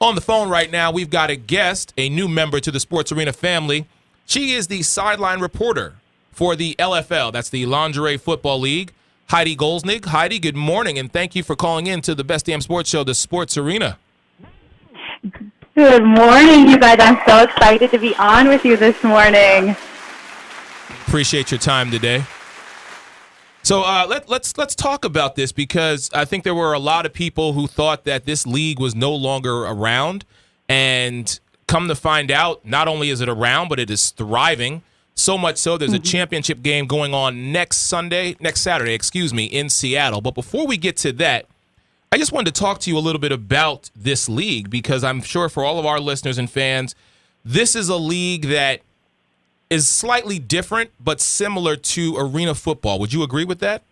On the phone right now, we've got a guest, a new member to the Sports Arena family. She is the sideline reporter for the LFL. That's the Lingerie Football League. Heidi Golznig. Heidi, good morning, and thank you for calling in to the Best Damn Sports Show, the Sports Arena. Good morning, you guys. I'm so excited to be on with you this morning. Appreciate your time today. So let's talk about this, because I think there were a lot of people who thought that this league was no longer around, and come to find out, not only is it around, but it is thriving. So much so, there's a championship game going on next Saturday, in Seattle. But before we get to that, I just wanted to talk to you a little bit about this league, because I'm sure for all of our listeners and fans, this is a league that is slightly different but similar to arena football. Would you agree with that?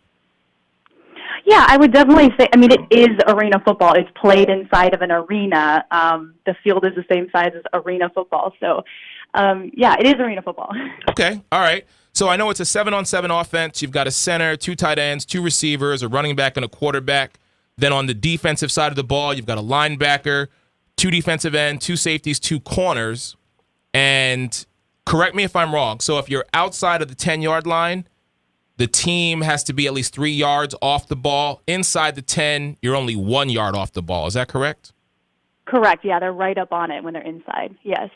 Yeah, I would definitely say, it is arena football. It's played inside of an arena. The field is the same size as arena football. So, yeah, it is arena football. Okay, all right. So I know it's a 7-on-7 offense. You've got a center, 2 tight ends, 2 receivers, a running back, and a quarterback. Then on the defensive side of the ball, you've got a linebacker, 2 defensive ends, 2 safeties, 2 corners. And correct me if I'm wrong. So if you're outside of the 10-yard line, the team has to be at least 3 yards off the ball. Inside the 10, you're only 1 yard off the ball. Is that correct? Correct. Yeah, they're right up on it when they're inside. Yes.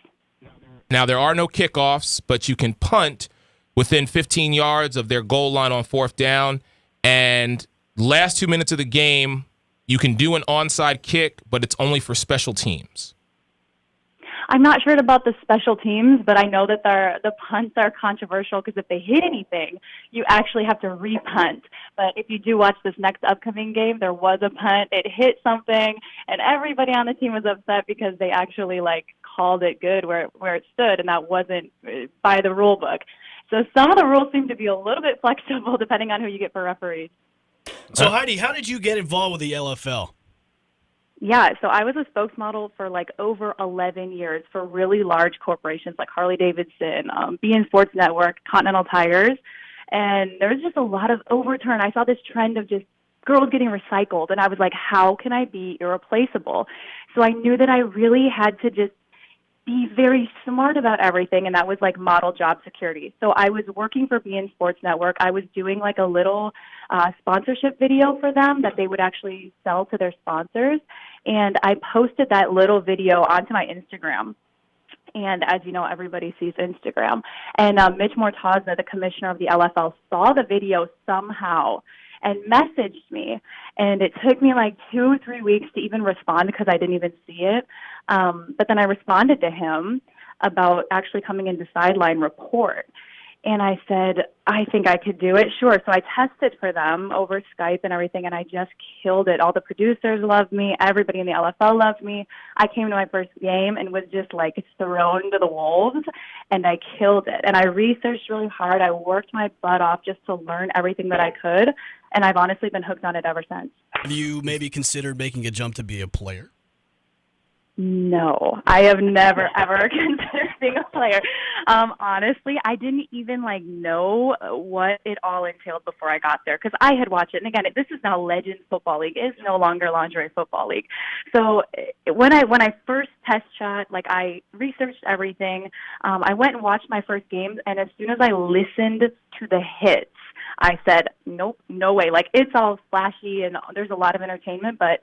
Now, there are no kickoffs, but you can punt within 15 yards of their goal line on 4th down. And last 2 minutes of the game, you can do an onside kick, but it's only for special teams. I'm not sure about the special teams, but I know that the punts are controversial, because if they hit anything, you actually have to re-punt. But if you do watch this next upcoming game, there was a punt. It hit something, and everybody on the team was upset because they actually called it good where it stood, and that wasn't by the rule book. So some of the rules seem to be a little bit flexible depending on who you get for referees. So Heidi, how did you get involved with the LFL? Yeah, so I was a spokesmodel for over 11 years for really large corporations like Harley-Davidson, beIN Sports Network, Continental Tires, and there was just a lot of overturn. I saw this trend of just girls getting recycled, and I was like, how can I be irreplaceable? So I knew that I really had to just be very smart about everything, and that was model job security. So I was working for beIN Sports Network. I was doing a little sponsorship video for them that they would actually sell to their sponsors, and I posted that little video onto my Instagram. And as you know, everybody sees Instagram. And Mitch Mortazna, the commissioner of the LFL, saw the video somehow and messaged me. And it took me 2 or 3 weeks to even respond, because I didn't even see it. But then I responded to him about actually coming into sideline report. And I said, I think I could do it. Sure. So I tested for them over Skype and everything, and I just killed it. All the producers loved me. Everybody in the LFL loved me. I came to my first game and was just thrown to the wolves, and I killed it. And I researched really hard. I worked my butt off just to learn everything that I could, and I've honestly been hooked on it ever since. Have you maybe considered making a jump to be a player? No, I have never, ever considered being a player. Honestly, I didn't even know what it all entailed before I got there, because I had watched it. And again, this is now Legends Football League. It is no longer Lingerie Football League. So when I first test shot, I researched everything. I went and watched my first games, and as soon as I listened to the hits, I said, nope, no way. It's all flashy and there's a lot of entertainment, but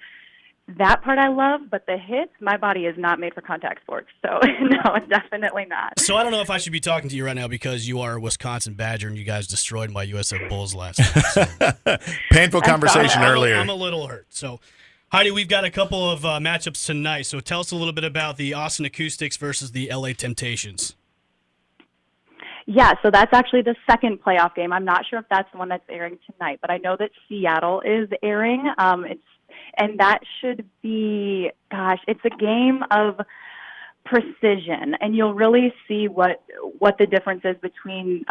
that part I love, but the hits, my body is not made for contact sports. So, no, definitely not. So I don't know if I should be talking to you right now, because you are a Wisconsin Badger and you guys destroyed my USF Bulls last night. So. Painful conversation earlier. I'm a little hurt. So, Heidi, we've got a couple of matchups tonight. So tell us a little bit about the Austin Acoustics versus the LA Temptations. Yeah, so that's actually the second playoff game. I'm not sure if that's the one that's airing tonight, but I know that Seattle is airing. And that should be, it's a game of precision, and you'll really see what the difference is between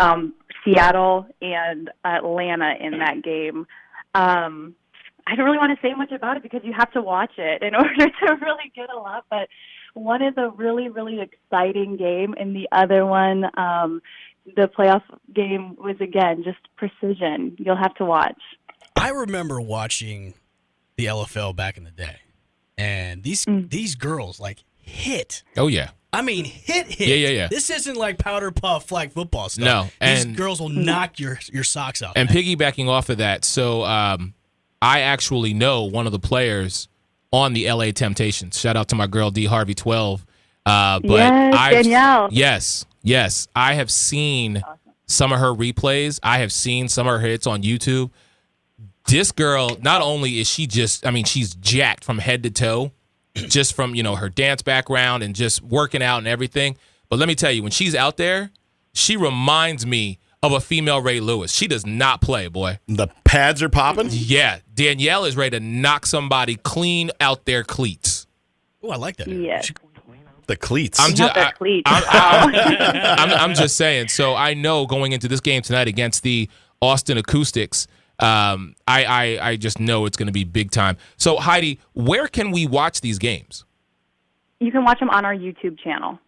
Seattle and Atlanta in that game. I don't really want to say much about it, because you have to watch it in order to really get a lot, but one is a really, really exciting game, and the other one, the playoff game, was, again, just precision. You'll have to watch. I remember watching the LFL back in the day, and these girls like hit. Oh yeah. I mean, hit. Yeah. This isn't like powder puff flag football stuff. No, these and girls will knock your socks out. And man. piggybacking off of that, so I actually know one of the players on the LA Temptations. Shout out to my girl D Harvey 12. But Danielle. Yes, I have seen some of her replays. I have seen some of her hits on YouTube. This girl, not only is she she's jacked from head to toe, just from, her dance background and just working out and everything. But let me tell you, when she's out there, she reminds me of a female Ray Lewis. She does not play, boy. The pads are popping? Yeah. Danielle is ready to knock somebody clean out their cleats. Oh, I like that. Yes. The cleats. I'm just saying. So I know going into this game tonight against the Austin Acoustics, I just know it's going to be big time. So, Heidi, where can we watch these games? You can watch them on our YouTube channel.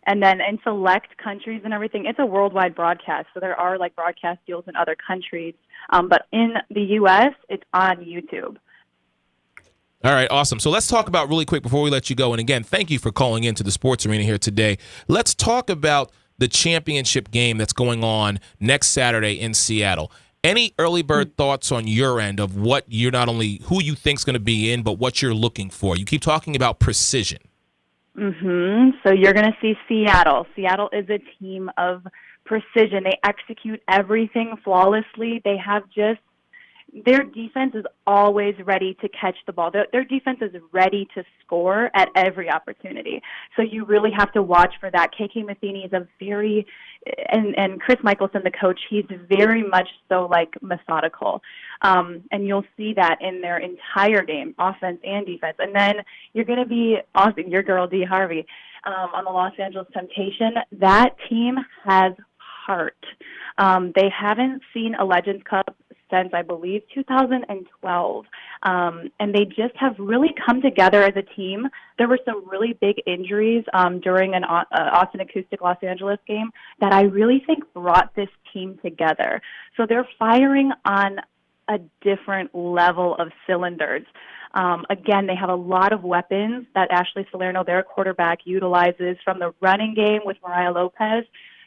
And then in select countries and everything, it's a worldwide broadcast. So there are like broadcast deals in other countries. But in the U.S., it's on YouTube. All right, awesome. So let's talk about really quick before we let you go. And again, thank you for calling into the Sports Arena here today. Let's talk about the championship game that's going on next Saturday in Seattle. Any early bird thoughts on your end of what you're not only who you think's going to be in, but what you're looking for? You keep talking about precision. So you're going to see Seattle. Seattle is a team of precision. They execute everything flawlessly. They have their defense is always ready to catch the ball. Their defense is ready to score at every opportunity. So you really have to watch for that. KK Matheny is and Chris Michelson, the coach, he's very much so like methodical. And you'll see that in their entire game, offense and defense. And then you're going to be awesome. Your girl, D. Harvey, on the Los Angeles Temptation. That team has heart. They haven't seen a Legends Cup since, I believe, 2012. And they just have really come together as a team. There were some really big injuries during an Austin Acoustic Los Angeles game that I really think brought this team together. So they're firing on a different level of cylinders. Again, they have a lot of weapons that Ashley Salerno, their quarterback, utilizes from the running game with Mariah Lopez.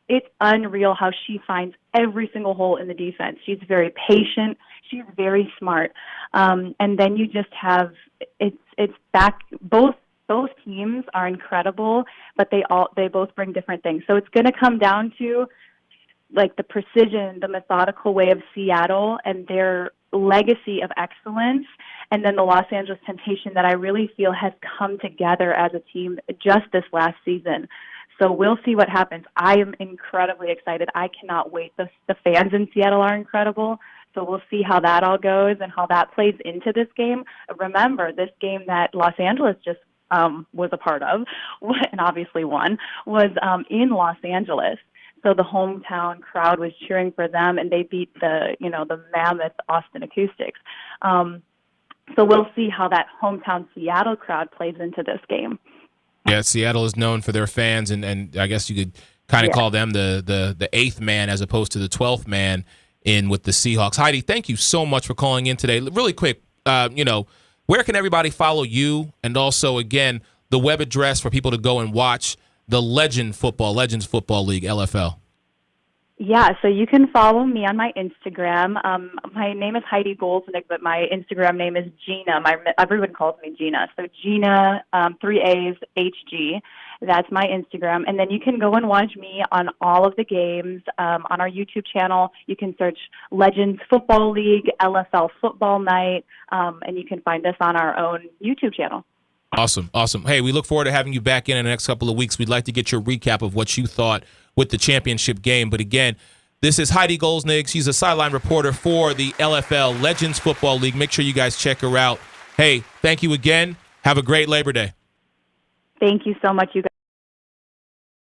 It's unreal how she finds every single hole in the defense. She's very patient. She's very smart. And then you just have it's back. Both teams are incredible, but they both bring different things. So it's going to come down to like the precision, the methodical way of Seattle and their legacy of excellence, and then the Los Angeles Temptation that I really feel has come together as a team just this last season. So we'll see what happens. I am incredibly excited. I cannot wait. The fans in Seattle are incredible. So we'll see how that all goes and how that plays into this game. Remember, this game that Los Angeles just was a part of, and obviously won, was in Los Angeles. So the hometown crowd was cheering for them, and they beat the mammoth Austin Acoustics. So we'll see how that hometown Seattle crowd plays into this game. Yeah, Seattle is known for their fans, and I guess you could kind of call them the eighth man as opposed to the 12th man in with the Seahawks. Heidi, thank you so much for calling in today. Really quick, where can everybody follow you, and also, again, the web address for people to go and watch the Legends Football League, LFL? Yeah, so you can follow me on my Instagram. My name is Heidi Golznig, but my Instagram name is Gina. Everyone calls me Gina. So Gina, 3 A's, HG. That's my Instagram. And then you can go and watch me on all of the games on our YouTube channel. You can search Legends Football League, LFL Football Night, and you can find us on our own YouTube channel. Awesome. Hey, we look forward to having you back in the next couple of weeks. We'd like to get your recap of what you thought with the championship game. But again, this is Heidi Golznig. She's a sideline reporter for the LFL Legends Football League. Make sure you guys check her out. Hey, thank you again. Have a great Labor Day. Thank you so much, you guys.